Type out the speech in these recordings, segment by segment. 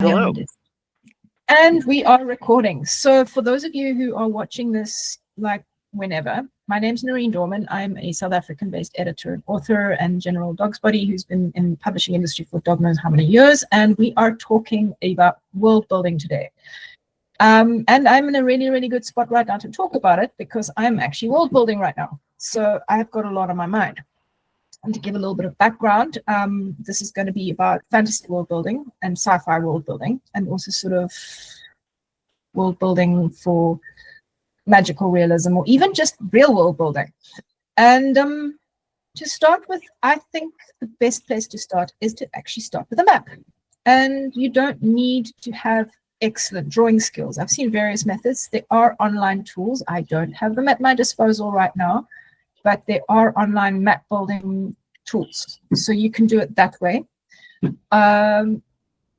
Hello. And we are recording. So for those of you who are watching this, like whenever, my name's Noreen Dorman. I'm a South African-based editor and author and general dog's body who's been in the publishing industry for dog knows how many years. And we are talking about world building today. And I'm in a really, really good spot right now to talk about it because I'm actually world building right now. So I've got a lot on my mind. And to give a little bit of background, this is going to be about fantasy world building and sci-fi world building, and also sort of world building for magical realism or even just real world building. And to start with, I think the best place to start is to actually start with a map. And you don't need to have excellent drawing skills. I've seen various methods. There are online tools. I don't have them at my disposal right now, but there are online map building tools. So you can do it that way.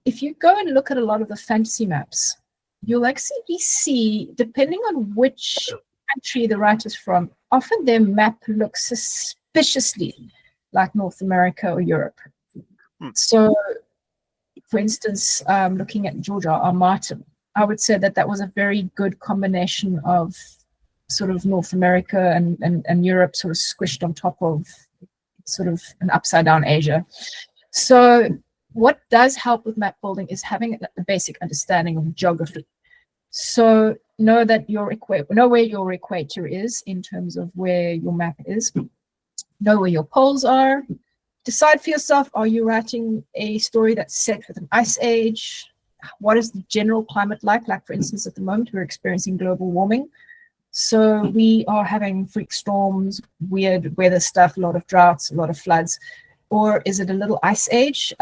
If you go and look at a lot of the fantasy maps, you'll actually see, depending on which country the writer's from, often their map looks suspiciously like North America or Europe. So, for instance, looking at George R.R. Martin, I would say that that was a very good combination of sort of North America and Europe sort of squished on top of sort of an upside down Asia. So what does help with map building is having a basic understanding of geography. So know that know where your equator is in terms of where your map is. Know where your poles are. Decide for yourself, are you writing a story that's set with an ice age? What is the general climate like? Like, for instance, at the moment, we're experiencing global warming. So we are having freak storms, weird weather stuff, a lot of droughts, a lot of floods. Or is it a little ice age?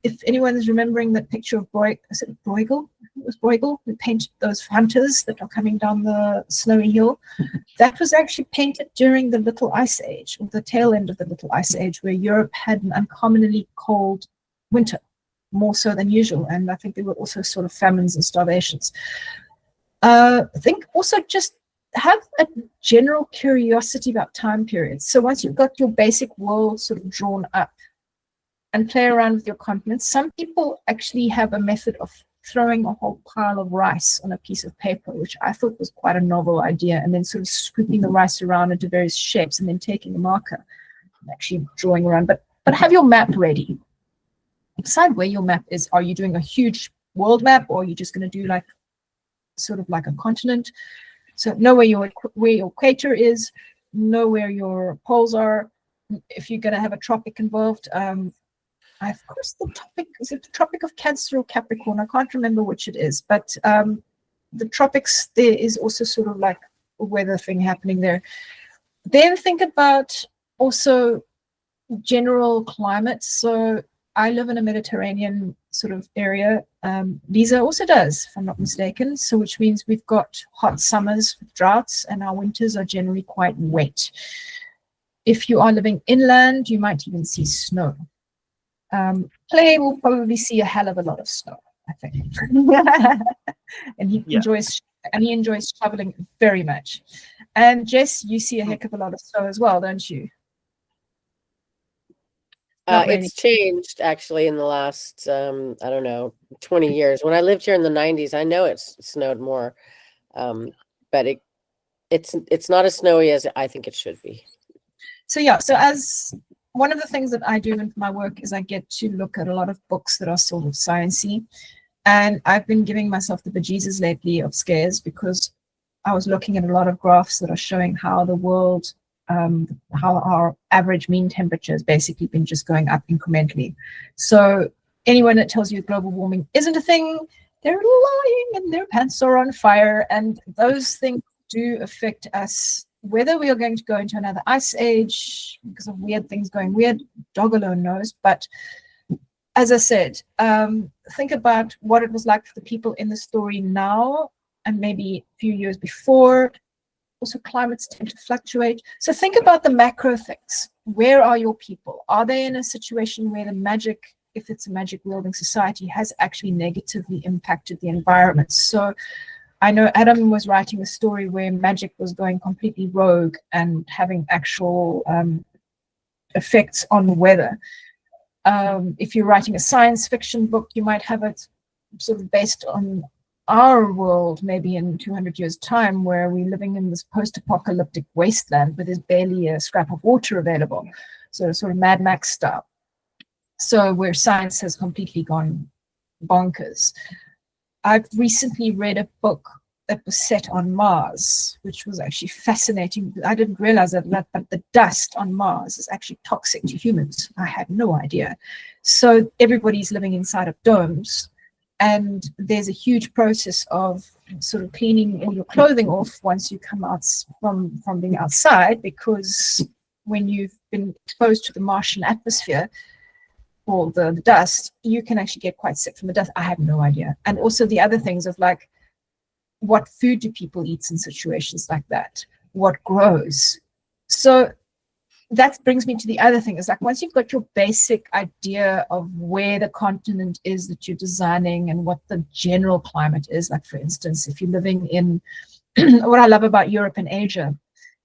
If anyone is remembering that picture of Bruegel, it was Bruegel who painted those hunters that are coming down the snowy hill. That was actually painted during the Little Ice Age, or the tail end of the Little Ice Age, where Europe had an uncommonly cold winter, more so than usual. And I think there were also sort of famines and starvations. I think also just have a general curiosity about time periods. So once you've got your basic world sort of drawn up and play around with your continents, some people actually have a method of throwing a whole pile of rice on a piece of paper, which I thought was quite a novel idea, and then sort of scooping the rice around into various shapes and then taking a marker and actually drawing around. But have your map ready. Decide where your map is. Are you doing a huge world map, or are you just going to do like sort of like a continent? So know where your equator is, know where your poles are. If you're going to have a tropic involved, of course, is it the Tropic of Cancer or Capricorn? I can't remember which it is, but the tropics, there is also sort of like a weather thing happening there. Then think about also general climate. So I live in a Mediterranean sort of area. Lisa also does, if I'm not mistaken. So which means we've got hot summers with droughts, and our winters are generally quite wet. If you are living inland, you might even see snow. Clay will probably see a hell of a lot of snow, I think. And he enjoys traveling very much. And Jess, you see a heck of a lot of snow as well, don't you? It's changed actually in the last, I don't know, 20 years. When I lived here in the 90s, I know it's snowed more, but it's not as snowy as I think it should be. So yeah, so as one of the things that I do in my work is I get to look at a lot of books that are sort of sciencey, and I've been giving myself the bejesus lately of scares because I was looking at a lot of graphs that are showing how the world, how our average mean temperature has basically been just going up incrementally. So anyone that tells you global warming isn't a thing, they're lying and their pants are on fire, and those things do affect us. Whether we are going to go into another ice age because of weird things going weird, dog alone knows. But as I said, think about what it was like for the people in the story now and maybe a few years before. Also, climates tend to fluctuate. So think about the macro things. Where are your people? Are they in a situation where the magic, if it's a magic wielding society, has actually negatively impacted the environment? So I know Adam was writing a story where magic was going completely rogue and having actual effects on the weather. If you're writing a science fiction book, you might have it sort of based on our world, maybe in 200 years' time, where we're living in this post-apocalyptic wasteland where there's barely a scrap of water available. So sort of Mad Max style. So where science has completely gone bonkers. I've recently read a book that was set on Mars, which was actually fascinating. I didn't realize that, but the dust on Mars is actually toxic to humans. I had no idea. So everybody's living inside of domes, and there's a huge process of sort of cleaning all your clothing off once you come out from being outside, because when you've been exposed to the Martian atmosphere or the dust, you can actually get quite sick from the dust. I had no idea. And also the other things of like, what food do people eat in situations like that? What grows? So that brings me to the other thing, is like, once you've got your basic idea of where the continent is that you're designing and what the general climate is, like for instance, if you're living in, what I love about Europe and Asia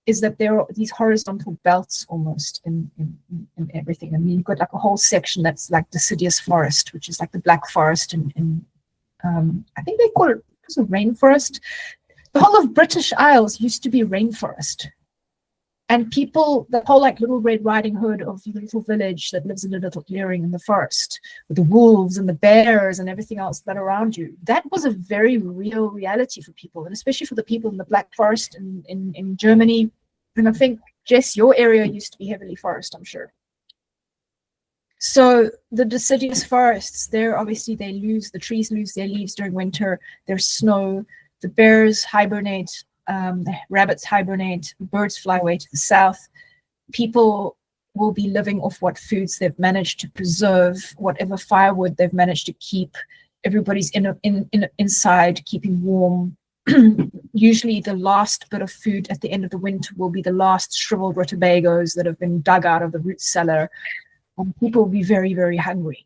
is that there are these horizontal belts almost in everything. I mean, you've got like a whole section that's like deciduous forest, which is like the Black Forest in I think they call it rainforest. The whole of British Isles used to be rainforest. And people, the whole like Little Red Riding Hood of the little village that lives in a little clearing in the forest with the wolves and the bears and everything else that around you, that was a very real reality for people, and especially for the people in the Black Forest in Germany. And I think, Jess, your area used to be heavily forest, I'm sure. So the deciduous forests, there obviously the trees lose their leaves during winter, there's snow, the bears hibernate, the rabbits hibernate, birds fly away to the south. People will be living off what foods they've managed to preserve, whatever firewood they've managed to keep. Everybody's inside, keeping warm. Usually the last bit of food at the end of the winter will be the last shriveled rutabagas that have been dug out of the root cellar. And people will be very, very hungry.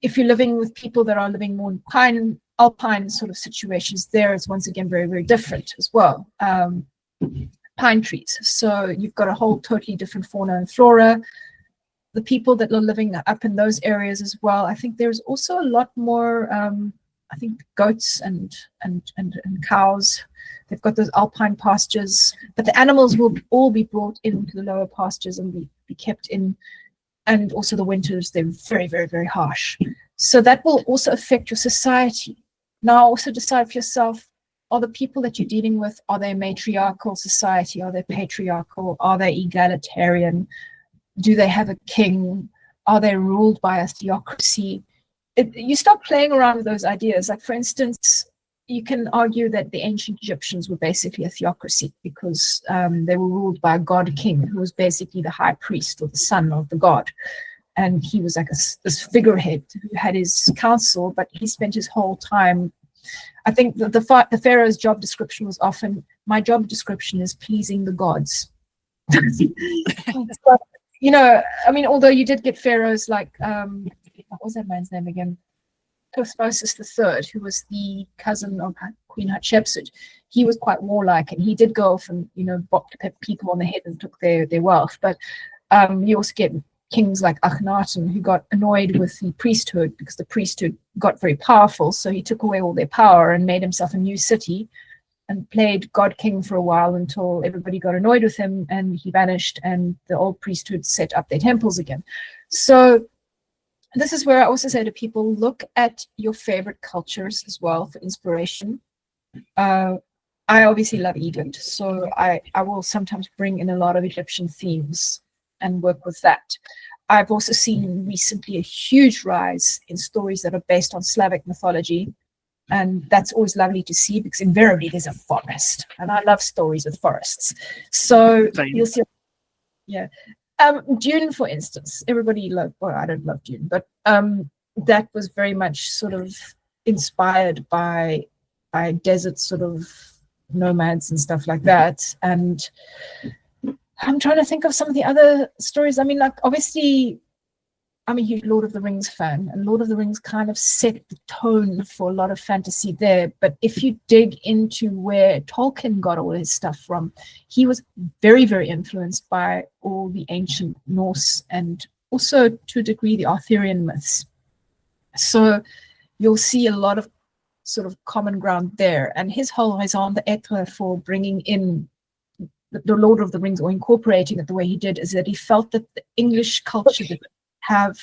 If you're living with people that are living more in alpine sort of situations, there it's once again very, very different as well. Pine trees. So you've got a whole totally different fauna and flora. The people that are living up in those areas as well, I think there's also a lot more, I think, goats and cows. They've got those alpine pastures, but the animals will all be brought into the lower pastures and be kept in. And also the winters, they're very, very, very harsh. So that will also affect your society. Now also decide for yourself, are the people that you're dealing with, are they a matriarchal society? Are they patriarchal? Are they egalitarian? Do they have a king? Are they ruled by a theocracy? You start playing around with those ideas. Like, for instance, you can argue that the ancient Egyptians were basically a theocracy because they were ruled by a god king who was basically the high priest or the son of the god. And he was like this figurehead who had his council, but he spent his whole time. I think the pharaoh's job description was often, my job description is pleasing the gods. But, you know, I mean, although you did get pharaohs like, what was that man's name again? Thutmose III, who was the cousin of Queen Hatshepsut. He was quite warlike, and he did go off and, you know, bopped people on the head and took their wealth. But you also get kings like Akhenaten, who got annoyed with the priesthood because the priesthood got very powerful. So he took away all their power and made himself a new city and played God King for a while until everybody got annoyed with him and he vanished and the old priesthood set up their temples again. So this is where I also say to people, look at your favorite cultures as well for inspiration. I obviously love Egypt, so I will sometimes bring in a lot of Egyptian themes and work with that. I've also seen recently a huge rise in stories that are based on Slavic mythology, and that's always lovely to see because invariably there's a forest, and I love stories with forests. So you'll see, yeah. Dune, for instance, everybody loved, well, I don't love Dune, but that was very much sort of inspired by desert sort of nomads and stuff like that. And I'm trying to think of some of the other stories. I mean, like, obviously, I'm a huge Lord of the Rings fan, and Lord of the Rings kind of set the tone for a lot of fantasy there. But if you dig into where Tolkien got all his stuff from, he was very, very influenced by all the ancient Norse and also, to a degree, the Arthurian myths. So you'll see a lot of sort of common ground there. And his whole raison d'etre for bringing in the Lord of the Rings, or incorporating it the way he did, is that he felt that the English culture did have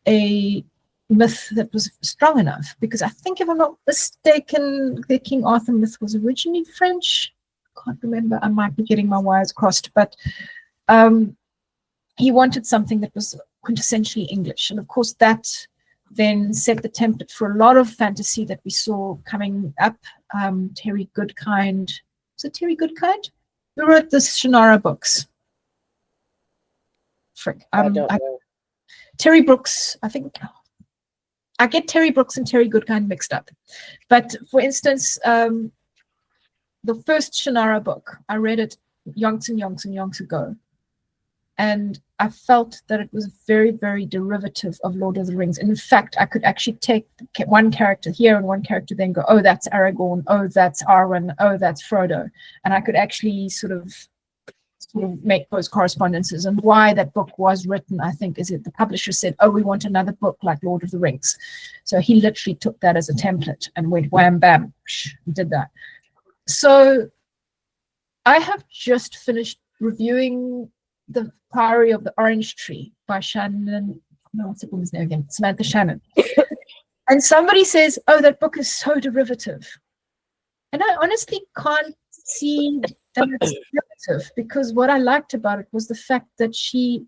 a myth that was strong enough. Because I think, if I'm not mistaken, the King Arthur myth was originally French. I can't remember. I might be getting my wires crossed. But he wanted something that was quintessentially English. And of course, that then set the template for a lot of fantasy that we saw coming up. Terry Goodkind. Was it Terry Goodkind? Who wrote the Shannara books? Frick. I don't know. Terry Brooks, I think. I get Terry Brooks and Terry Goodkind mixed up. But for instance, the first Shannara book, I read it yonks ago. And I felt that it was very, very derivative of Lord of the Rings. And in fact, I could actually take one character here and one character then go, oh, that's Aragorn, oh, that's Arwen, oh, that's Frodo. And I could actually sort of make those correspondences. And why that book was written, I think, is that the publisher said, oh, we want another book like Lord of the Rings. So he literally took that as a template and went wham, bam, did that. So I have just finished reviewing The Priory of the Orange Tree by Shannon, no, what's the woman's name again? Samantha Shannon. And somebody says, oh, that book is so derivative. And I honestly can't see that it's derivative, because what I liked about it was the fact that she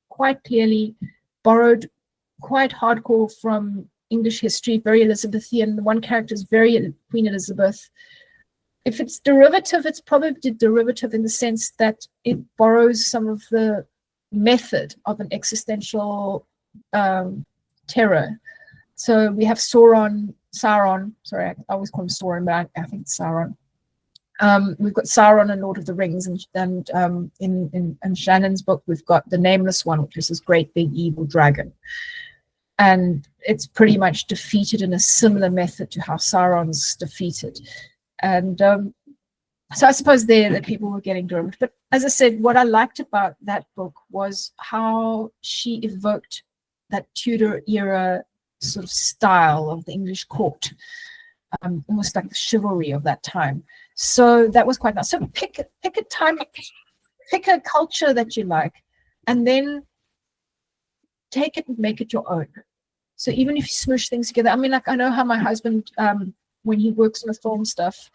quite clearly borrowed quite hardcore from English history, very Elizabethan. One character is very Queen Elizabeth. If it's derivative, it's probably derivative in the sense that it borrows some of the method of an existential terror. So we have Sauron, sorry, I always call him Sauron, but I think it's Sauron. We've got Sauron and Lord of the Rings, and in Shannon's book, we've got the Nameless One, which is this great big evil dragon. And it's pretty much defeated in a similar method to how Sauron's defeated. And so I suppose there that people were getting derivative. But as I said, what I liked about that book was how she evoked that Tudor era sort of style of the English court, almost like the chivalry of that time. So that was quite nice. So pick a time, pick a culture that you like, and then take it and make it your own. So even if you smush things together, I mean, like, I know how my husband, when he works on the film stuff,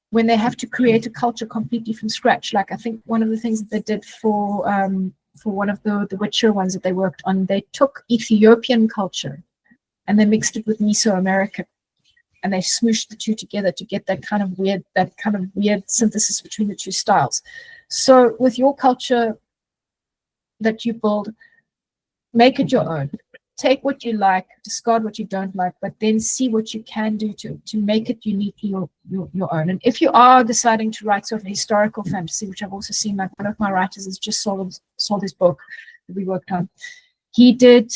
when they have to create a culture completely from scratch, like I think one of the things that they did for one of the Witcher ones that they worked on, they took Ethiopian culture and they mixed it with Mesoamerican, and they smooshed the two together to get that kind of weird synthesis between the two styles. So with your culture that you build, make it your own. Take what you like, discard what you don't like, but then see what you can do to make it uniquely your own. And if you are deciding to write sort of historical fantasy, which I've also seen, like one of my writers has just sold his book that we worked on. He did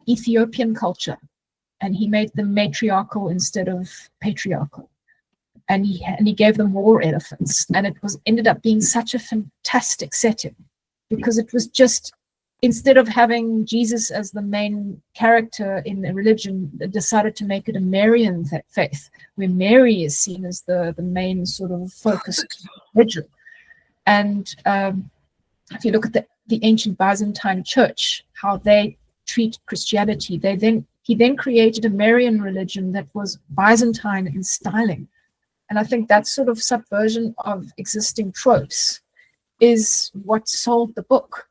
Ethiopian culture, and he made them matriarchal instead of patriarchal. And he gave them war elephants, and it ended up being such a fantastic setting, because it was just, instead of having Jesus as the main character in the religion, they decided to make it a Marian faith, where Mary is seen as the main sort of focused religion. And if you look at the ancient Byzantine church, how they treat Christianity, he then created a Marian religion that was Byzantine in styling. And I think that sort of subversion of existing tropes is what sold the book,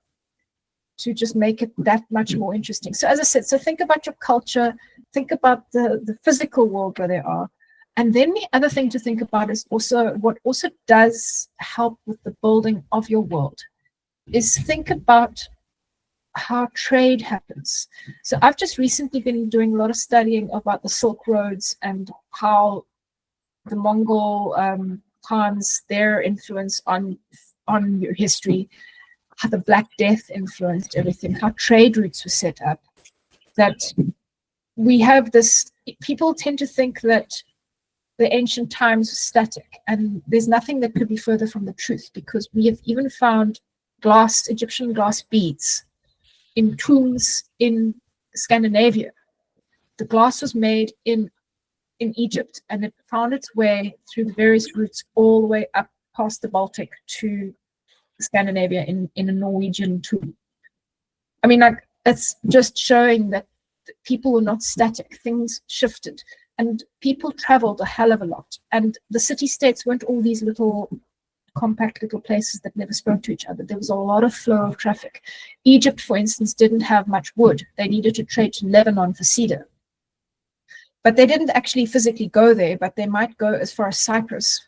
to just make it that much more interesting. So as I said, so think about your culture, think about the physical world where they are. And then the other thing to think about is also what also does help with the building of your world is think about how trade happens. So I've just recently been doing a lot of studying about the Silk Roads and how the Mongol Khans, their influence on your history, how the Black Death influenced everything, how trade routes were set up, that we have this, people tend to think that the ancient times were static, and there's nothing that could be further from the truth, because we have even found Egyptian glass beads in tombs in Scandinavia. The glass was made in Egypt, and it found its way through the various routes all the way up past the Baltic to Scandinavia in a Norwegian tube. I mean, like, it's just showing that people were not static. Things shifted, and people traveled a hell of a lot. And the city-states weren't all these little compact little places that never spoke to each other. There was a lot of flow of traffic. Egypt, for instance, didn't have much wood. They needed to trade to Lebanon for cedar. But they didn't actually physically go there, but they might go as far as Cyprus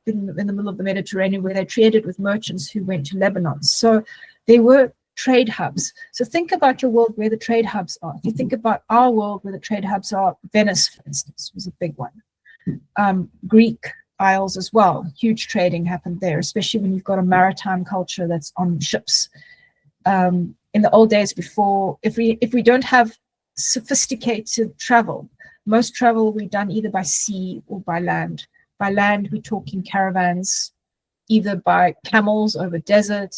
in the middle of the Mediterranean, where they traded with merchants who went to Lebanon. So they were trade hubs. So think about your world where the trade hubs are. If you think about our world where the trade hubs are, Venice, for instance, was a big one. Greek Isles as well. Huge trading happened there, especially when you've got a maritime culture that's on ships. In the old days before, if we don't have sophisticated travel, most travel will be done either by sea or by land. By land, we're talking caravans, either by camels over desert,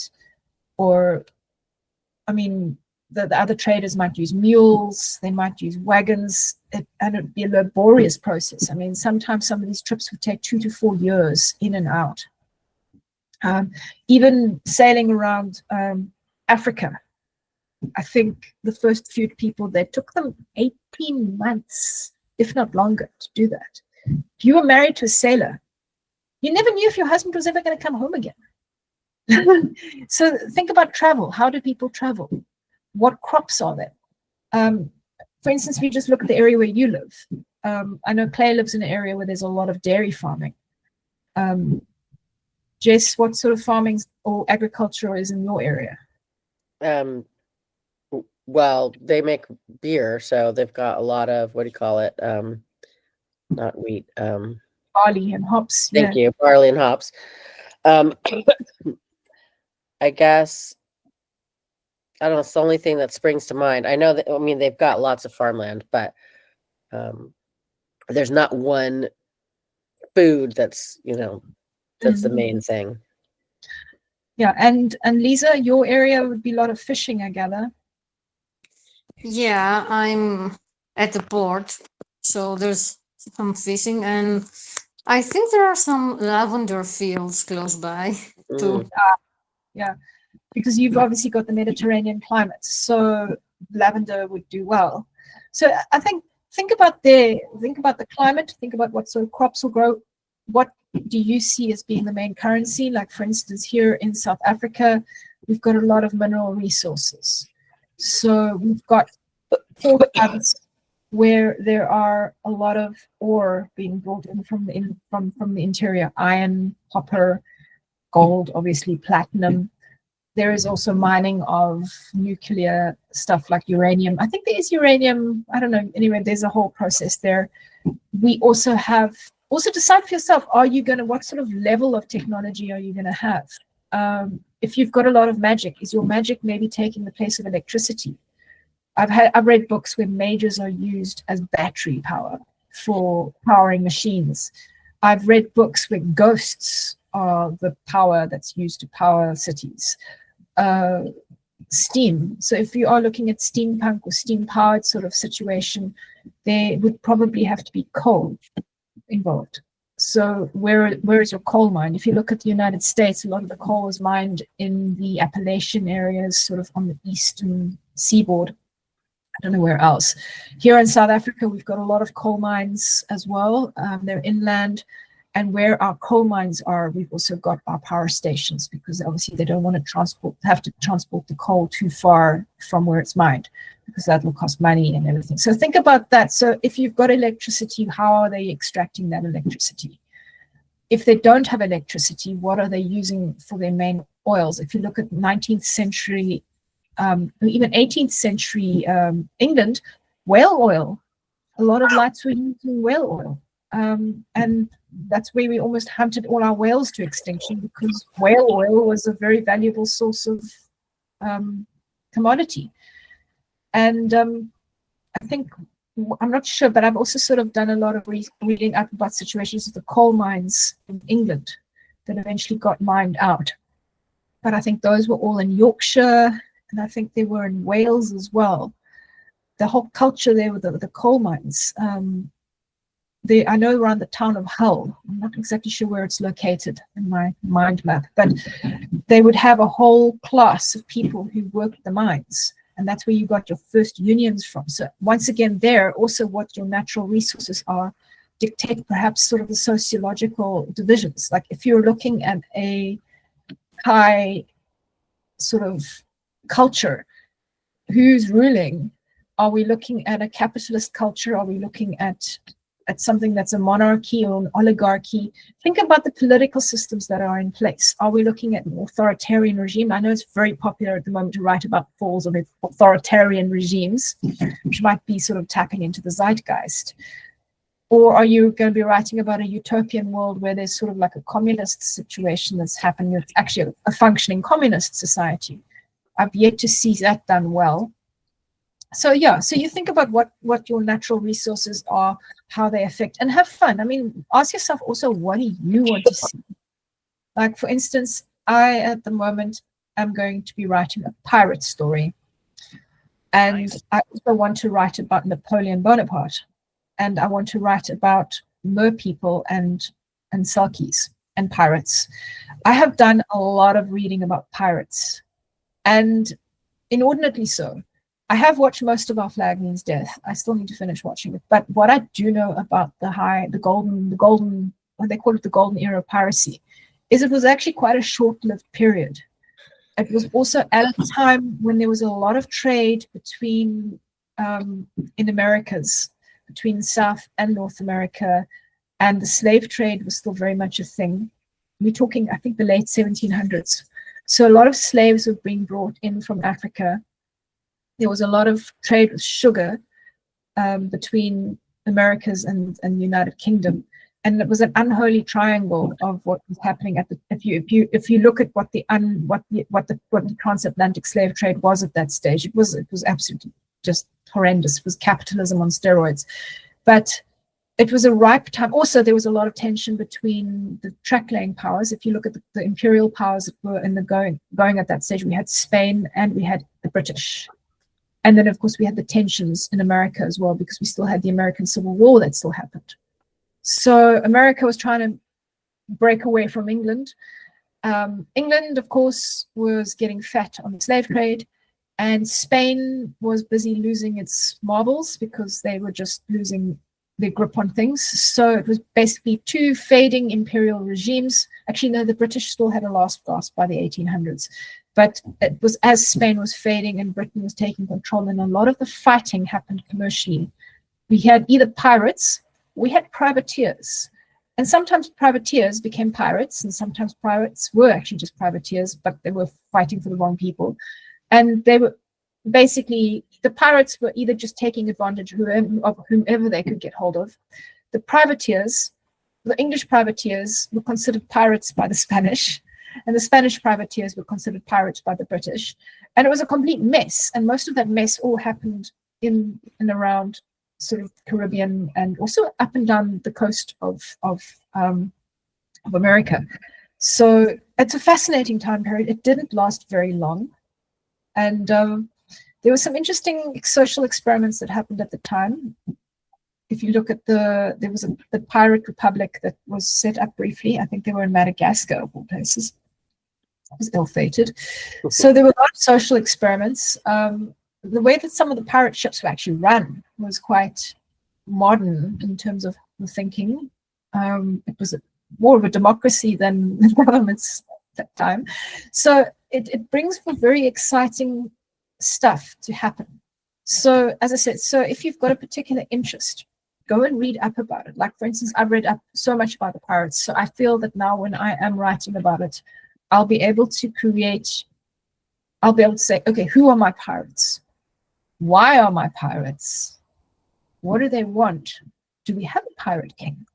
or, I mean, the other traders might use mules, they might use wagons, and it'd be a laborious process. I mean, sometimes some of these trips would take 2 to 4 years in and out. Even sailing around Africa, I think the first few people there took them 18 months, if not longer, to do that. If you were married to a sailor, you never knew if your husband was ever going to come home again. So think about travel. How do people travel? What crops are there? For instance, if you just look at the area where you live, I know Clay lives in an area where there's a lot of dairy farming. Jess, what sort of farming or agriculture is in your area? Well, they make beer, so they've got a lot of, what do you call it? Not wheat. Barley and hops. Thank you, barley and hops. I guess, I don't know, it's the only thing that springs to mind. I know that, I mean, they've got lots of farmland, but there's not one food that's, that's the main thing. Yeah, and Lisa, your area would be a lot of fishing, I gather. Yeah, I'm at the port, so there's some fishing, and I think there are some lavender fields close by too. Yeah, because you've obviously got the Mediterranean climate, so lavender would do well. So I think about the climate, think about what sort of crops will grow. What do you see as being the main currency? Like, for instance, here in South Africa, we've got a lot of mineral resources. So we've got port hubs where there are a lot of ore being brought in from the interior: iron, copper, gold, obviously platinum. There is also mining of nuclear stuff like uranium. I think there is uranium. I don't know. Anyway, there's a whole process there. We also decide for yourself, what sort of level of technology are you going to have? If you've got a lot of magic, is your magic maybe taking the place of electricity? I've read books where mages are used as battery power for powering machines. I've read books where ghosts are the power that's used to power cities. Steam. So if you are looking at steampunk or steam-powered sort of situation, there would probably have to be coal involved. So where is your coal mine? If you look at the United States, a lot of the coal is mined in the Appalachian areas, sort of on the eastern seaboard. I don't know where else. Here in South Africa, we've got a lot of coal mines as well. They're inland. And where our coal mines are, we've also got our power stations, because obviously they don't want to have to transport the coal too far from where it's mined, because that will cost money and everything. So think about that. So if you've got electricity, how are they extracting that electricity? If they don't have electricity, what are they using for their main oils? If you look at 19th century, even 18th century England, whale oil, a lot of lights were using whale oil. And that's where we almost hunted all our whales to extinction, because whale oil was a very valuable source of commodity. And I think, I'm not sure, but I've also sort of done a lot of reading up about situations of the coal mines in England that eventually got mined out. But I think those were all in Yorkshire, and I think they were in Wales as well. the whole culture there with the coal mines. I know around the town of Hull. I'm not exactly sure where it's located in my mind map, but they would have a whole class of people who worked the mines, and that's where you got your first unions from. So once again, there also what your natural resources are dictate perhaps sort of the sociological divisions. Like if you're looking at a high sort of culture, who's ruling? Are we looking at a capitalist culture? Are we looking at something that's a monarchy or an oligarchy? Think about the political systems that are in place. Are we looking at an authoritarian regime? I know it's very popular at the moment to write about falls of authoritarian regimes, which might be sort of tapping into the zeitgeist. Or are you going to be writing about a utopian world where there's sort of like a communist situation that's happening? It's actually a functioning communist society. I've yet to see that done well. So yeah, so you think about what your natural resources are, how they affect, and have fun. I mean, ask yourself also, what do you want to see? Like, for instance, I, at the moment, am going to be writing a pirate story. And nice. I also want to write about Napoleon Bonaparte. And I want to write about mer people and selkies and pirates. I have done a lot of reading about pirates, and inordinately so. I have watched most of Our Flag Means Death. I still need to finish watching it. But what I do know about the golden, what they call it, the golden era of piracy, is it was actually quite a short-lived period. It was also at a time when there was a lot of trade between, in Americas, between South and North America, and the slave trade was still very much a thing. We're talking, I think, the late 1700s. So a lot of slaves were being brought in from Africa. There was a lot of trade with sugar between Americas and the United Kingdom, and it was an unholy triangle of what was happening at the. If you look at what the transatlantic slave trade was at that stage, it was absolutely just horrendous. It was capitalism on steroids, but it was a ripe time. Also, there was a lot of tension between the track-laying powers. If you look at the imperial powers that were in the going at that stage, we had Spain and we had the British. And then, of course, we had the tensions in America as well, because we still had the American Civil War that still happened. So America was trying to break away from England. England, of course, was getting fat on the slave trade. And Spain was busy losing its marbles because they were just losing their grip on things. So it was basically two fading imperial regimes. Actually, no, the British still had a last gasp by the 1800s. But it was as Spain was fading and Britain was taking control, and a lot of the fighting happened commercially. We had either pirates, we had privateers. And sometimes privateers became pirates, and sometimes pirates were actually just privateers, but they were fighting for the wrong people. And they were basically, the pirates were either just taking advantage of whomever they could get hold of. The privateers, the English privateers, were considered pirates by the Spanish, and the Spanish privateers were considered pirates by the British. And it was a complete mess. And most of that mess all happened in and around sort of Caribbean and also up and down the coast of America. So it's a fascinating time period. It didn't last very long. And there were some interesting social experiments that happened at the time. If you look at there was the Pirate Republic that was set up briefly. I think they were in Madagascar, of all places. It was ill-fated. So there were a lot of social experiments. The way that some of the pirate ships were actually run was quite modern in terms of the thinking. It was more of a democracy than the governments at that time. So it brings for very exciting stuff to happen. So as I said, so if you've got a particular interest, go and read up about it. Like, for instance, I've read up so much about the pirates. So I feel that now when I am writing about it, I'll be able to say, okay, who are my pirates? Why are my pirates? What do they want? Do we have a pirate king?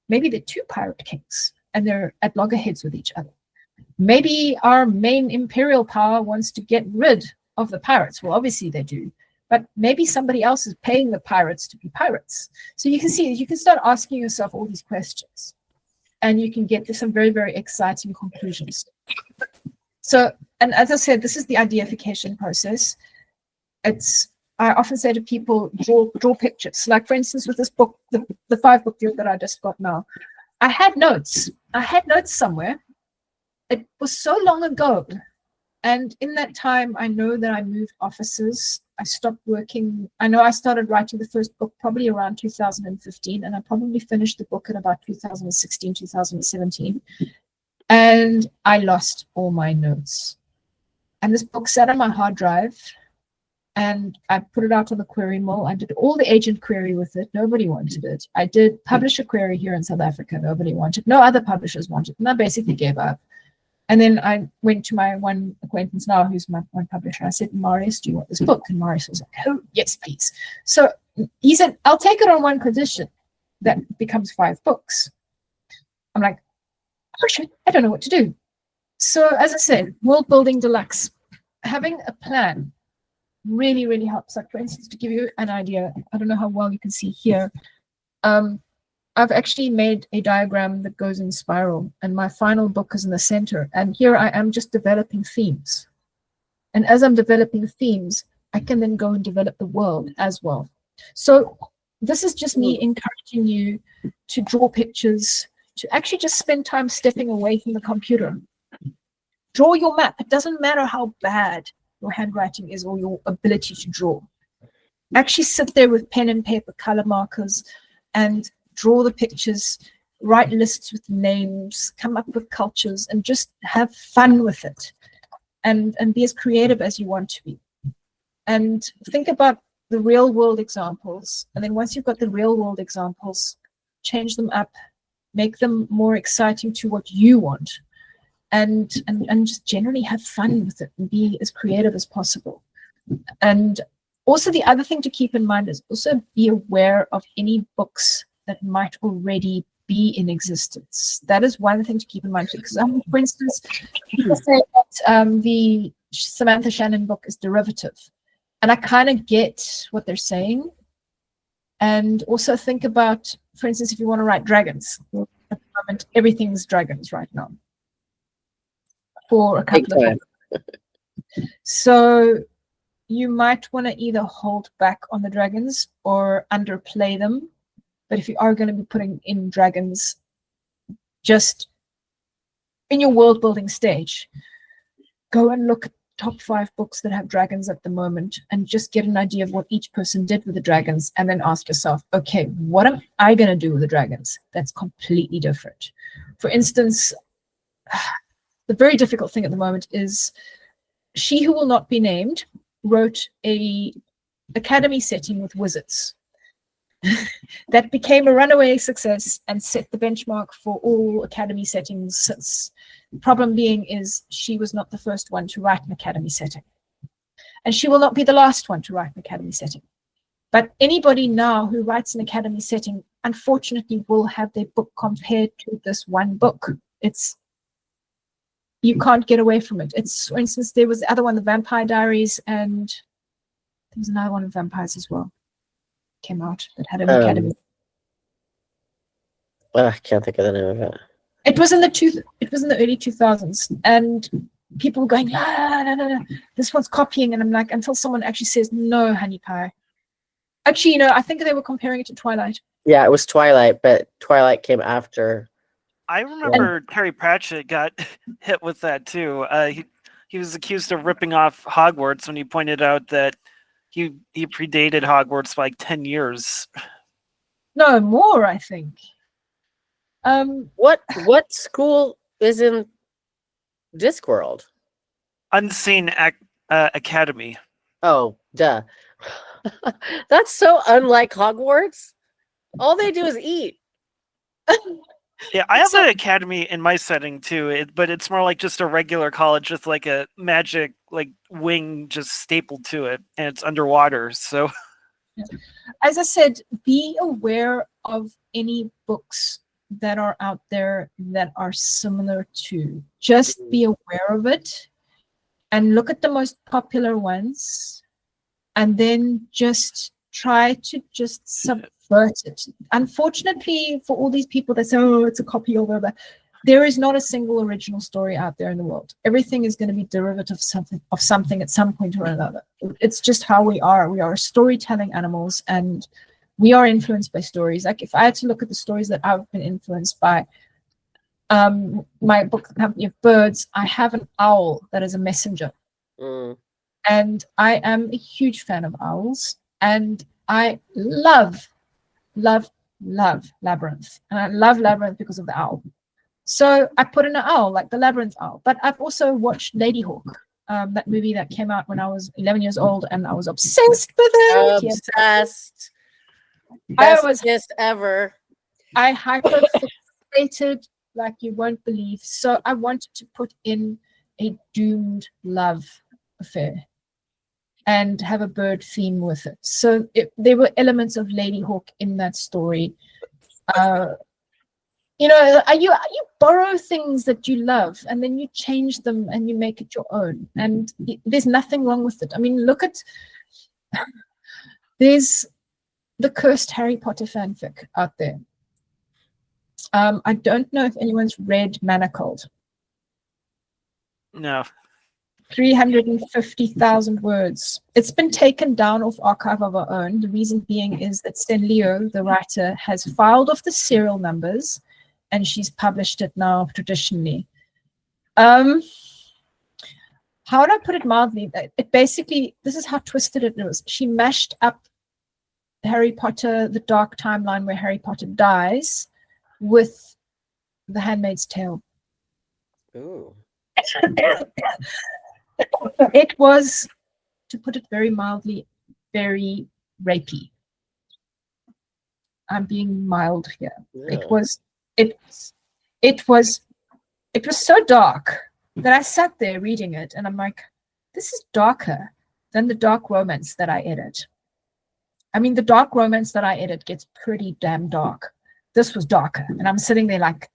Maybe they're two pirate kings and they're at loggerheads with each other. Maybe our main imperial power wants to get rid of the pirates. Well, obviously they do. But maybe somebody else is paying the pirates to be pirates. So you can start asking yourself all these questions, and you can get to some very, very exciting conclusions. So, and as I said, this is the ideification process. I often say to people, draw pictures. Like for instance, with this book, the 5-book deal that I just got now, I had notes. Somewhere. It was so long ago. And in that time, I know that I moved offices. I stopped working. I know I started writing the first book probably around 2015, and I probably finished the book in about 2016, 2017. And I lost all my notes. And this book sat on my hard drive, and I put it out on the query mill. I did all the agent query with it. Nobody wanted it. I did publisher query here in South Africa. Nobody wanted it. No other publishers wanted it. And I basically gave up. And then I went to my one acquaintance now, who's my one publisher. I said, Marius, do you want this book? And Marius was like, oh, yes, please. So he said, I'll take it on one condition. That becomes 5 books. I'm like, oh, shit, I don't know what to do. So as I said, World Building Deluxe, having a plan really, really helps. Like, for instance, to give you an idea, I don't know how well you can see here. I've actually made a diagram that goes in spiral, and my final book is in the center. And here I am just developing themes. And as I'm developing themes, I can then go and develop the world as well. So this is just me encouraging you to draw pictures, to actually just spend time stepping away from the computer. Draw your map. It doesn't matter how bad your handwriting is or your ability to draw. Actually sit there with pen and paper, color markers, and draw the pictures, write lists with names, come up with cultures, and just have fun with it. And be as creative as you want to be. And think about the real world examples. And then once you've got the real world examples, change them up, make them more exciting to what you want. And just generally have fun with it and be as creative as possible. And also the other thing to keep in mind is also be aware of any books that might already be in existence. That is one thing to keep in mind. Because, for instance, people say that the Samantha Shannon book is derivative. And I kind of get what they're saying. And also think about, for instance, if you want to write dragons. At the moment, everything's dragons right now. For a couple of books. So you might want to either hold back on the dragons or underplay them. But if you are going to be putting in dragons just in your world building stage, go and look at top 5 books that have dragons at the moment and just get an idea of what each person did with the dragons, and then ask yourself, okay, what am I going to do with the dragons that's completely different? For instance, the very difficult thing at the moment is She Who Will Not Be Named wrote a academy setting with wizards. That became a runaway success and set the benchmark for all academy settings since. The problem being is she was not the first one to write an academy setting. And she will not be the last one to write an academy setting. But anybody now who writes an academy setting, unfortunately, will have their book compared to this one book. You can't get away from it. It's, for instance, there was the other one, The Vampire Diaries, and there was another one of vampires as well. Came out that had an academy. I can't think of the name of it. It was in the early 2000s, and people were going, no, this one's copying, and I'm like, until someone actually says, no, honey pie. Actually, I think they were comparing it to Twilight. Yeah, it was Twilight, but Twilight came after. I remember Terry Pratchett got hit with that too. He was accused of ripping off Hogwarts when he pointed out that he predated Hogwarts by like 10 years. No, more, I think. What school is in Discworld? Unseen Academy. Oh, duh. That's so unlike Hogwarts. All they do is eat. Yeah, I have an academy in my setting too, but it's more like just a regular college with like a magic wing just stapled to it, and it's underwater. So, as I said, be aware of any books that are out there that are similar to. Just be aware of it, and look at the most popular ones, and then just try to just subvert it. Unfortunately, for all these people that say, oh, it's a copy or whatever, there is not a single original story out there in the world. Everything is going to be derivative of something at some point or another. It's just how we are. We are storytelling animals, and we are influenced by stories. Like if I had to look at the stories that I've been influenced by, my book, The Company of Birds, I have an owl that is a messenger. And I am a huge fan of owls, and I love Labyrinth. And I love Labyrinth because of the owl. So I put in an owl, like the Labyrinth owl. But I've also watched Ladyhawke, that movie that came out when I was 11 years old, and I was obsessed with it. Obsessed. I Best was kiss ever. I hyperfixated like you won't believe. So I wanted to put in a doomed love affair and have a bird theme with it. So there were elements of Ladyhawke in that story. You know, you borrow things that you love and then you change them and you make it your own. And there's nothing wrong with it. I mean, look at, there's the cursed Harry Potter fanfic out there. I don't know if anyone's read Manacled. No. 350,000 words. It's been taken down off Archive of Our Own. The reason being is that Sen Leo, the writer, has filed off the serial numbers and she's published it now traditionally. How would I put it mildly? It basically, this is how twisted it was. She mashed up Harry Potter, the dark timeline where Harry Potter dies, with The Handmaid's Tale. Ooh. It was, to put it very mildly, very rapey. I'm being mild here. Yeah. It was so dark that I sat there reading it and I'm like, this is darker than the dark romance that I edit. I mean, the dark romance that I edit gets pretty damn dark. This was darker. And I'm sitting there like,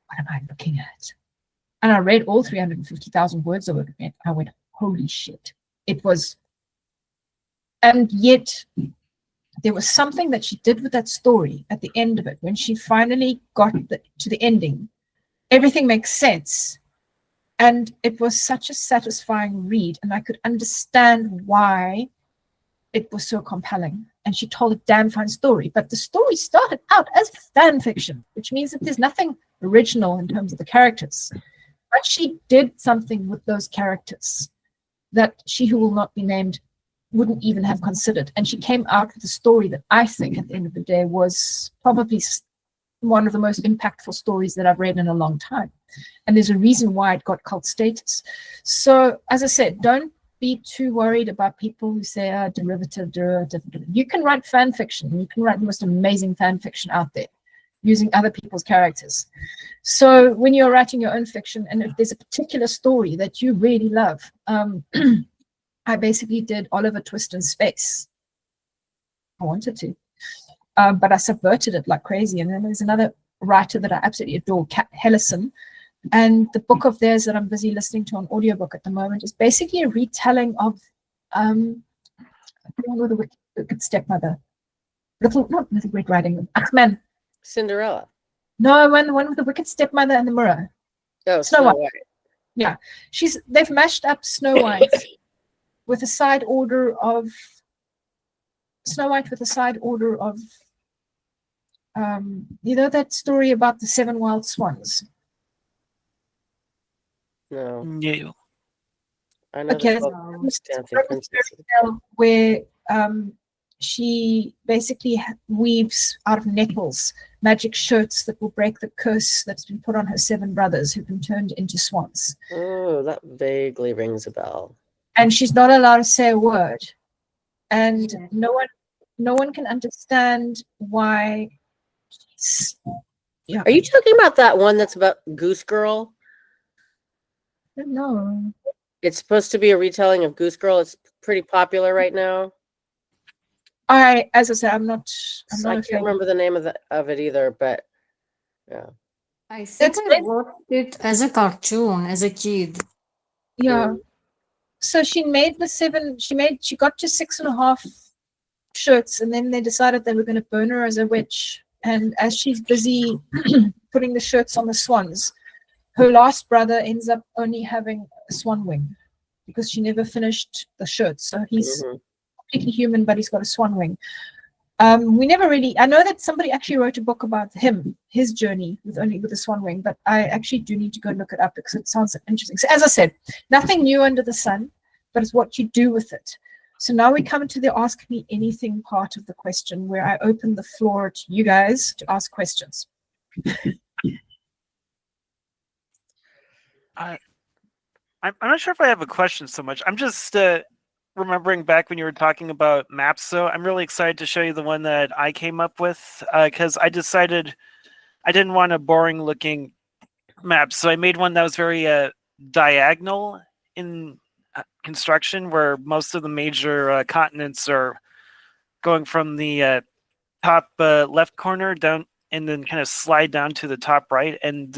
what am I looking at? And I read all 350,000 words of it. I went, holy shit. It was, and yet there was something that she did with that story at the end of it. When she finally got to the ending, everything makes sense. And it was such a satisfying read. And I could understand why it was so compelling. And she told a damn fine story. But the story started out as fan fiction, which means that there's nothing original in terms of the characters. But she did something with those characters that She Who Will Not Be Named wouldn't even have considered. And she came out with a story that I think at the end of the day was probably one of the most impactful stories that I've read in a long time. And there's a reason why it got cult status. So as I said, don't be too worried about people who say, derivative. You can write fan fiction. You can write the most amazing fan fiction out there using other people's characters. So when you're writing your own fiction, and if there's a particular story that you really love, I basically did Oliver Twist in space. I wanted to, but I subverted it like crazy. And then there's another writer that I absolutely adore, Kat Hellison. And the book of theirs that I'm busy listening to on audiobook at the moment is basically a retelling of the one with the Wicked Stepmother. Not Little Red Riding Hood. Man. Cinderella. No, the one with the Wicked Stepmother and the mirror. Oh, Snow White. Yeah, they've mashed up Snow White with a side order of you know that story about the 7 wild swans? No. Yeah. I know Okay, Dancing Princess. where she basically weaves out of nettles magic shirts that will break the curse that's been put on her 7 brothers who've been turned into swans. Oh, that vaguely rings a bell. And she's not allowed to say a word. And no one can understand why. Yeah. Are you talking about that one that's about Goose Girl? I don't know. It's supposed to be a retelling of Goose Girl. It's pretty popular right now. As I said, I'm not I can't remember the name of it either, but yeah. I think I watched it as a cartoon as a kid. Yeah. So she made she got to 6.5 shirts, and then they decided they were going to burn her as a witch And as she's busy putting the shirts on the swans, her last brother ends up only having a swan wing because she never finished the shirt. So he's completely human, but he's got a swan wing. We never really, I know that somebody actually wrote a book about him, his journey with the swan wing, but I actually do need to go and look it up because it sounds interesting. So as I said, nothing new under the sun, but it's what you do with it. So now we come to the Ask Me Anything part of the question where I open the floor to you guys to ask questions. I'm not sure if I have a question so much. I'm just remembering back when you were talking about maps, so I'm really excited to show you the one that I came up with because I decided I didn't want a boring looking map, so I made one that was very diagonal in construction, where most of the major continents are going from the top left corner down and then kind of slide down to the top right. And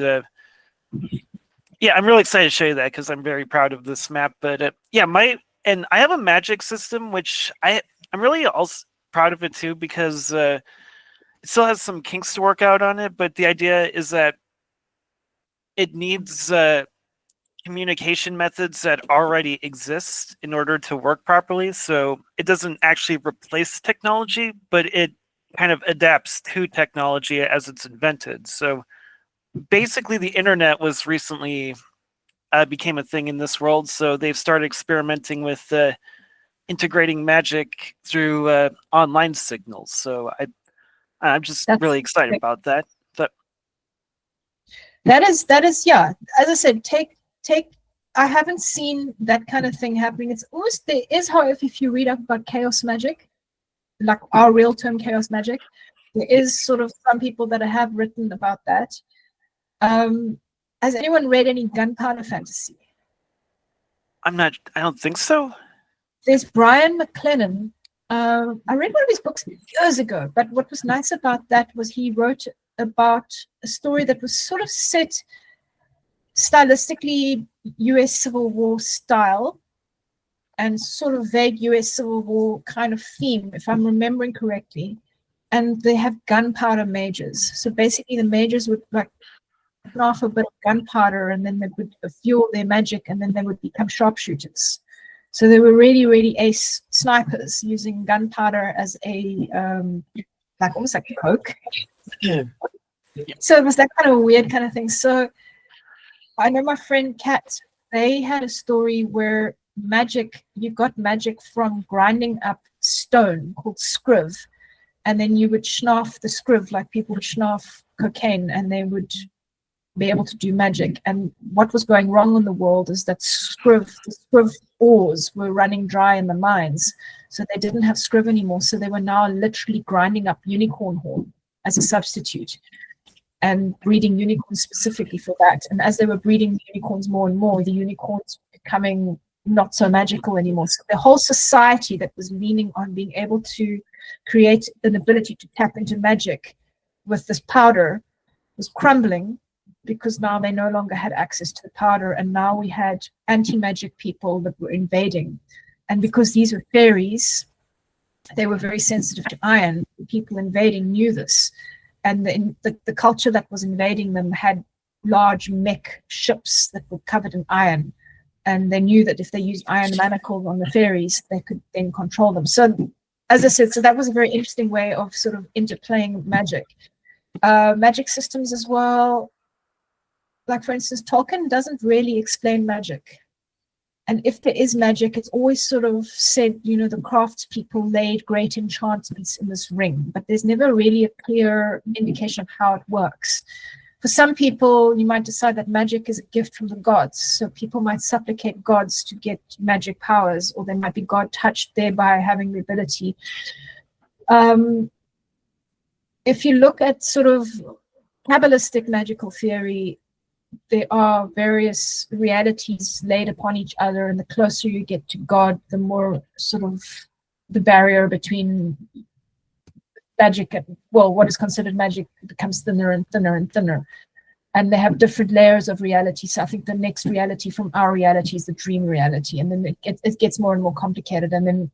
yeah, I'm really excited to show you that because I'm very proud of this map. But yeah, and I have a magic system, which I'm really also proud of it too, because it still has some kinks to work out on it. But the idea is that it needs communication methods that already exist in order to work properly. So it doesn't actually replace technology, but it kind of adapts to technology as it's invented. So basically the internet was recently became a thing in this world. So they've started experimenting with integrating magic through online signals. So I'm just really excited about that. That is, yeah. As I said, take. I haven't seen that kind of thing happening. It's almost there is, however, if you read up about chaos magic, like our real term chaos magic, there is sort of some people that have written about that. Has anyone read any gunpowder fantasy? I don't think so. There's Brian McLennan. I read one of his books years ago, but what was nice about that was he wrote about a story that was sort of set stylistically US Civil War style and sort of vague US Civil War kind of theme, if I'm remembering correctly. And they have gunpowder mages. So basically the mages would like off a bit of gunpowder and then they would fuel their magic and then they would become sharpshooters. So they were really, really ace snipers using gunpowder as a like almost like coke. Yeah. So it was that kind of weird kind of thing. So I know my friend Kat, they had a story where you got magic from grinding up stone called scriv, and then you would schnauf the scriv like people would schnauf cocaine, and they would be able to do magic. And what was going wrong in the world is that the scriv ores were running dry in the mines, so they didn't have scriv anymore. So they were now literally grinding up unicorn horn as a substitute and breeding unicorns specifically for that. And as they were breeding unicorns more and more, the unicorns were becoming not so magical anymore. So the whole society that was leaning on being able to create an ability to tap into magic with this powder was crumbling, because now they no longer had access to the powder, and now we had anti-magic people that were invading. And because these were fairies, they were very sensitive to iron. People invading knew this. And the culture that was invading them had large mech ships that were covered in iron. And they knew that if they used iron manacles on the fairies, they could then control them. So, as I said, so that was a very interesting way of sort of interplaying magic. Magic systems as well. Like, for instance, Tolkien doesn't really explain magic. And if there is magic, it's always sort of said, the craftspeople laid great enchantments in this ring, but there's never really a clear indication of how it works. For some people, you might decide that magic is a gift from the gods. So people might supplicate gods to get magic powers, or they might be God touched thereby having the ability. If you look at sort of Kabbalistic magical theory, there are various realities laid upon each other, and the closer you get to God, the more sort of the barrier between magic and, what is considered magic becomes thinner and thinner and thinner. And they have different layers of reality. So I think the next reality from our reality is the dream reality. And then it gets more and more complicated. And then,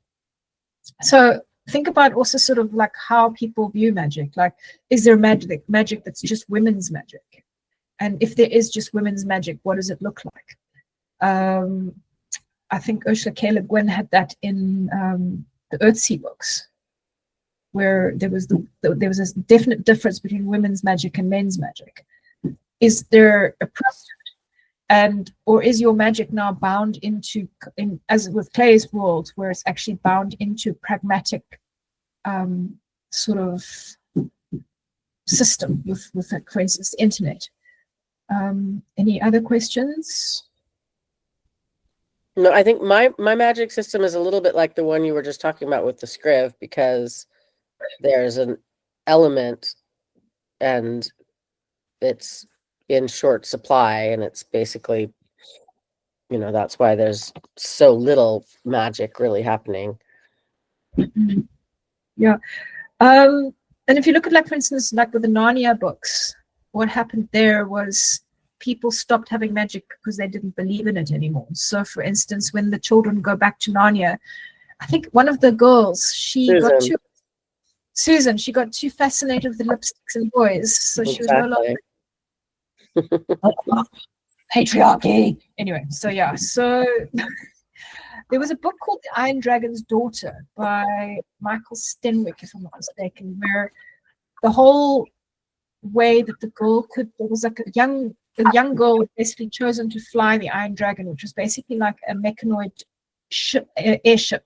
so think about also sort of like how people view magic. Like, is there magic that's just women's magic? And if there is just women's magic, what does it look like? I think Ursula K. Le Guin had that in the Earthsea books, where there was a definite difference between women's magic and men's magic. Is there a precedent, or is your magic now bound into, as with Clay's world, where it's actually bound into pragmatic sort of system with like, for instance, the internet? Any other questions? No, I think my magic system is a little bit like the one you were just talking about with the Scriv, because there's an element and it's in short supply, and it's basically, that's why there's so little magic really happening. Mm-hmm. Yeah. And if you look at, like, for instance, like with the Narnia books, what happened there was people stopped having magic because they didn't believe in it anymore. So, for instance, when the children go back to Narnia, I think one of the girls, she got too fascinated with the lipsticks and boys, so she was no longer patriarchy. Anyway, so yeah, so there was a book called The Iron Dragon's Daughter by Michael Stenwick, if I'm not mistaken, where the whole way that the girl there was like a young girl was basically chosen to fly the Iron Dragon, which was basically like a mechanoid airship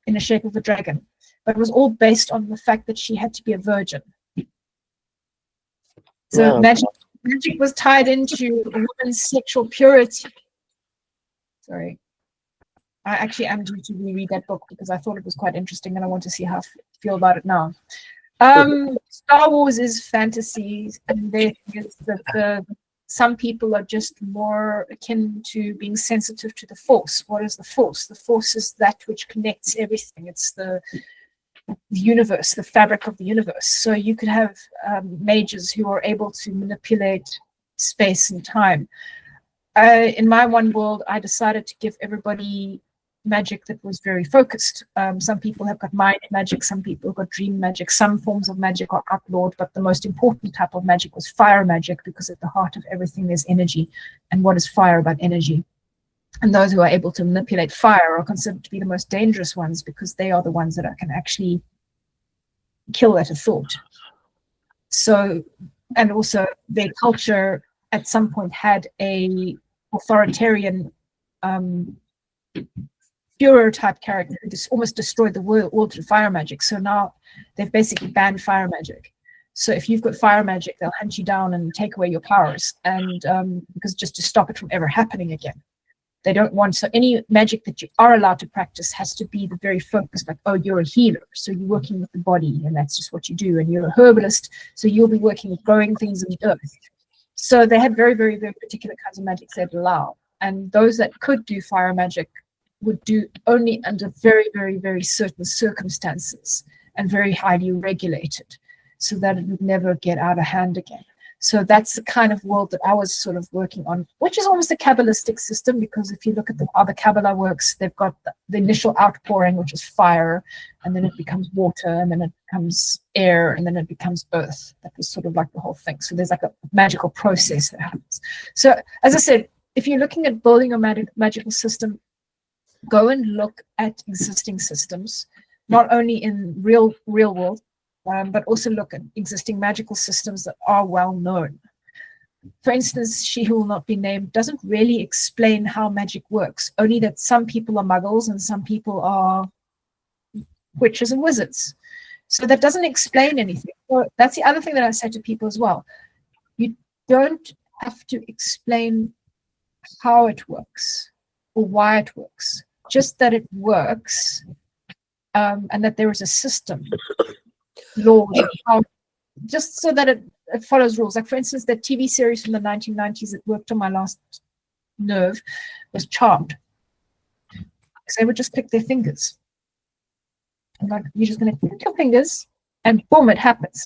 in the shape of a dragon, but it was all based on the fact that she had to be a virgin. So magic was tied into a woman's sexual purity. Sorry, I actually am due to reread that book because I thought it was quite interesting, and I want to see how I feel about it now. Star Wars is fantasy, and some people are just more akin to being sensitive to the Force. What is the Force? The Force is that which connects everything. It's the universe, the fabric of the universe. So you could have mages who are able to manipulate space and time. In my one world, I decided to give everybody magic that was very focused. Some people have got mind magic, some people have got dream magic, some forms of magic are outlawed, but the most important type of magic was fire magic, because at the heart of everything there's energy. And what is fire but energy? And those who are able to manipulate fire are considered to be the most dangerous ones, because they are the ones that can actually kill at a thought. So, and also their culture at some point had a authoritarian Führer type character who just almost destroyed the world through fire magic. So now they've basically banned fire magic. So if you've got fire magic, they'll hunt you down and take away your powers, and because just to stop it from ever happening again. They don't want, so any magic that you are allowed to practice has to be the very focus, like, oh, you're a healer, so you're working with the body, and that's just what you do. And you're a herbalist, so you'll be working with growing things in the earth. So they had very, very, very particular kinds of magic they'd allow. And those that could do fire magic would do only under very, very, very certain circumstances and very highly regulated, so that it would never get out of hand again. So that's the kind of world that I was sort of working on, which is almost a Kabbalistic system, because if you look at how the Kabbalah works, they've got the initial outpouring, which is fire, and then it becomes water, and then it becomes air, and then it becomes earth. That was sort of like the whole thing. So there's like a magical process that happens. So as I said, if you're looking at building a magical system, go and look at existing systems, not only in real world, but also look at existing magical systems that are well known. For instance, She Who Will Not Be Named doesn't really explain how magic works, only that some people are muggles and some people are witches and wizards. So that doesn't explain anything. So that's the other thing that I say to people as well. You don't have to explain how it works or why it works, just that it works, and that there is a system. Laws, just so that it follows rules. Like, for instance, that TV series from the 1990s that worked on my last nerve was Charmed. Because they would just click their fingers. And like, you're just going to click your fingers, and boom, it happens.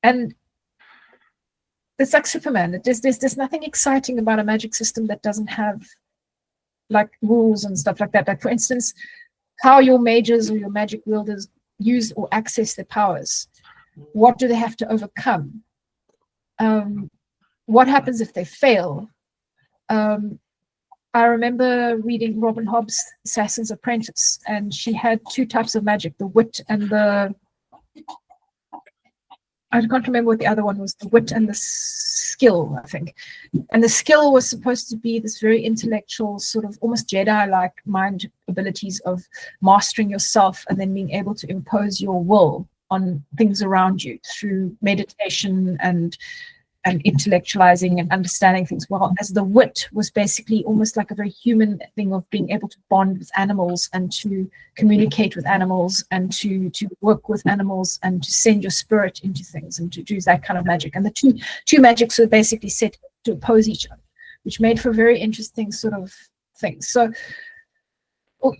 And it's like Superman. There's nothing exciting about a magic system that doesn't have like rules and stuff like that. Like, for instance, how your mages or your magic wielders use or access their powers? What do they have to overcome? What happens if they fail? I remember reading Robin Hobb's Assassin's Apprentice, and she had two types of magic, the wit and the, I can't remember what the other one was, the wit and the skill, I think. And the skill was supposed to be this very intellectual, sort of almost Jedi-like mind abilities of mastering yourself and then being able to impose your will on things around you through meditation and intellectualizing and understanding things. Well, as the wit was basically almost like a very human thing of being able to bond with animals and to communicate with animals and to work with animals and to send your spirit into things and to do that kind of magic. And the two magics were basically set to oppose each other, which made for very interesting sort of things. So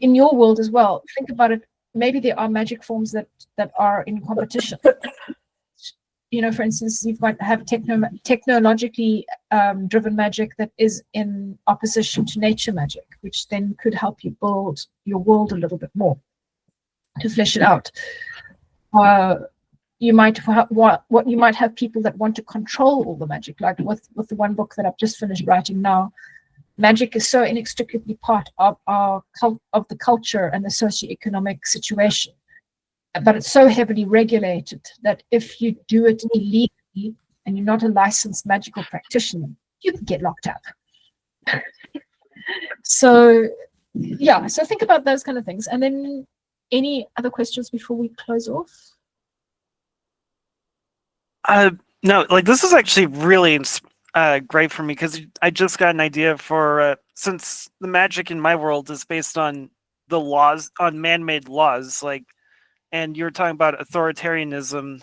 in your world as well, think about it. Maybe there are magic forms that are in competition. You know, for instance, you've got have technologically driven magic that is in opposition to nature magic, which then could help you build your world a little bit more to flesh it out. You might you might have people that want to control all the magic, like with the one book that I've just finished writing now. Magic is so inextricably part of of the culture and the socioeconomic situation. But it's so heavily regulated that if you do it illegally and you're not a licensed magical practitioner, you can get locked up. So, yeah, so think about those kind of things. And then any other questions before we close off? No, like this is actually really great for me because I just got an idea for since the magic in my world is based on the laws, on man-made laws, like. And you were talking about authoritarianism,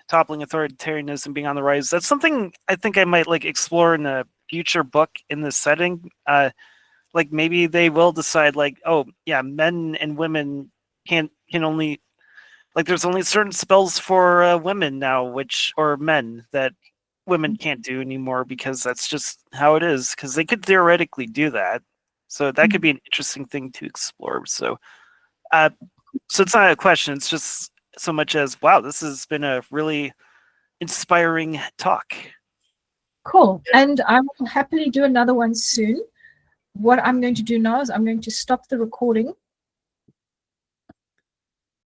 toppling authoritarianism being on the rise. That's something I think I might like explore in a future book in this setting. Like maybe they will decide like, oh yeah, men and women can only, like there's only certain spells for women now, or men that women can't do anymore because that's just how it is. Because they could theoretically do that, so that could be an interesting thing to explore. So. So it's not a question, it's just so much as, wow, this has been a really inspiring talk. Cool. And I will happily do another one soon. What I'm going to do now is I'm going to stop the recording